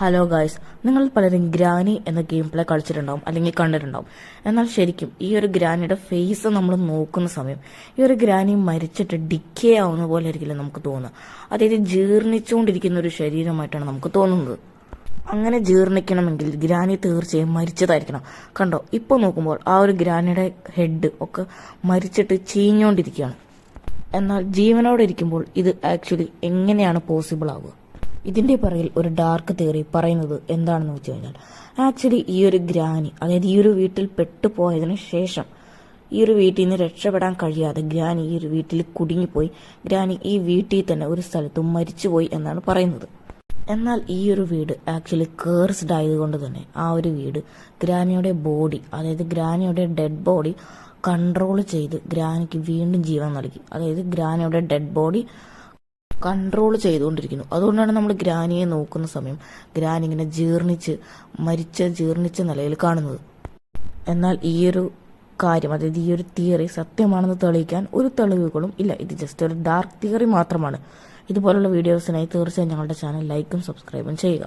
Hello guys, നിങ്ങൾ പലരും granny എന്ന ഗെയിം പ്ലേ കളിച്ചിട്ടുണ്ടാവും അല്ലെങ്കിൽ കണ്ടിട്ടുണ്ടാവും. എന്നാൽ ശരിക്കും ഈ ഒരു ഗ്രാനിയുടെ ഫേസ് നമ്മൾ നോക്കുന്ന സമയം ഈ ഒരു ഗ്രാനി മരിച്ചിട്ട് ഡിക്കേ ആവുന്ന പോലെ ആയിരിക്കില്ല നമുക്ക് തോന്നുക. അതായത് ജീർണിച്ചുകൊണ്ടിരിക്കുന്ന ഒരു ശരീരമായിട്ടാണ് നമുക്ക് തോന്നുന്നത്. അങ്ങനെ ജീർണിക്കണമെങ്കിൽ ഗ്രാനി തീർച്ചയായും മരിച്ചതായിരിക്കണം. കണ്ടോ, ഇപ്പോൾ നോക്കുമ്പോൾ ആ ഒരു ഗ്രാനിയുടെ ഹെഡ് ഒക്കെ മരിച്ചിട്ട് ചീഞ്ഞുകൊണ്ടിരിക്കുകയാണ്. എന്നാൽ ജീവനോടെ ഇരിക്കുമ്പോൾ ഇത് ആക്ച്വലി എങ്ങനെയാണ് പോസിബിൾ ആവുക? ഇതിന്റെ പിറകിൽ ഒരു ഡാർക്ക് തിയറി പറയുന്നത് എന്താണെന്ന് വെച്ച് കഴിഞ്ഞാൽ, ആക്ച്വലി ഈ ഒരു ഗ്രാനി, അതായത് ഈ ഒരു വീട്ടിൽ പെട്ടുപോയതിനു ശേഷം ഈ ഒരു വീട്ടിൽ നിന്ന് രക്ഷപ്പെടാൻ കഴിയാതെ ഗ്രാനി ഈ ഒരു വീട്ടിൽ കുടുങ്ങിപ്പോയി. ഗ്രാനി ഈ വീട്ടിൽ തന്നെ ഒരു സ്ഥലത്ത് മരിച്ചുപോയി എന്നാണ് പറയുന്നത്. എന്നാൽ ഈ ഒരു വീട് ആക്ച്വലി കേഴ്സ്ഡ് ആയതുകൊണ്ട് തന്നെ ആ ഒരു വീട് ഗ്രാനിയുടെ ബോഡി, അതായത് ഗ്രാനിയുടെ ഡെഡ് ബോഡി കൺട്രോൾ ചെയ്ത് ഗ്രാനിക്ക് വീണ്ടും ജീവൻ നൽകി. അതായത് ഗ്രാനിയുടെ ഡെഡ് ബോഡി കൺട്രോൾ ചെയ്തുകൊണ്ടിരിക്കുന്നു. അതുകൊണ്ടാണ് നമ്മൾ ഗ്രാനിയെ നോക്കുന്ന സമയം ഗ്രാനി ഇങ്ങനെ ജീർണിച്ച നിലയിൽ കാണുന്നത്. എന്നാൽ ഈ ഒരു കാര്യം, അതായത് ഈ ഒരു തിയറി സത്യമാണെന്ന് തെളിയിക്കാൻ ഒരു തെളിവുകളും ഇല്ല. ഇത് ജസ്റ്റ് ഒരു ഡാർക്ക് തിയറി മാത്രമാണ്. ഇതുപോലുള്ള വീഡിയോസിനായി തീർച്ചയായും ഞങ്ങളുടെ ചാനൽ ലൈക്കും സബ്സ്ക്രൈബും ചെയ്യുക.